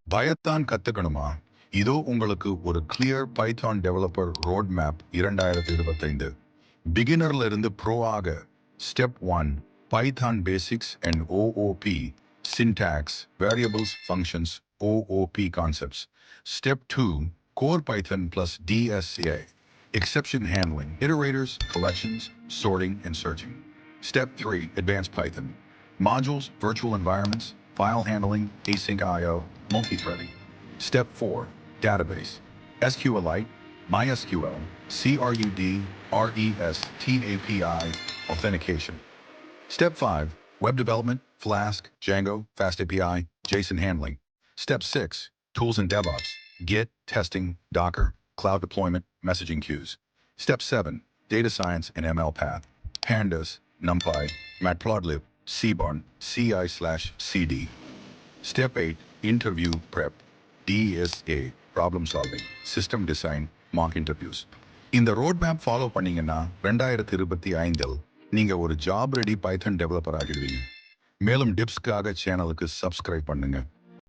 பயத்தான் கத்துக்கணுமா? இதோ உங்களுக்கு ஒரு clear Python developer road map 2025. பிகினர்ல இருந்து ப்ரோ ஆக. Step 1 Python basics and OOP syntax variables functions OOP concepts. Step 2 core Python plus DSA exception handling, iterators, collections, sorting, and searching. Step 3 advanced Python modules, virtual environments, file handling, async IO, multi-threading. Step 4 database SQLite, MySQL, CRUD, REST API, authentication. Step 5 web development, Flask, Django, FastAPI, JSON handling. Step 6 tools and DevOps, Git, testing, Docker, cloud deployment, messaging queues. Step 7 data science and ML path, Pandas, NumPy, Matplotlib, Seaborn, CI/CD. Step 8 interview prep, DSA, problem solving, system design, mock interviews. இந்த road map follow பண்ணீங்கன்னா 2025 நீங்க ஒரு job ready பைத்தன் developer ஆகிடுவீங்க. மேலும் டிப்ஸ்க்காக சேனலுக்கு subscribe பண்ணுங்க.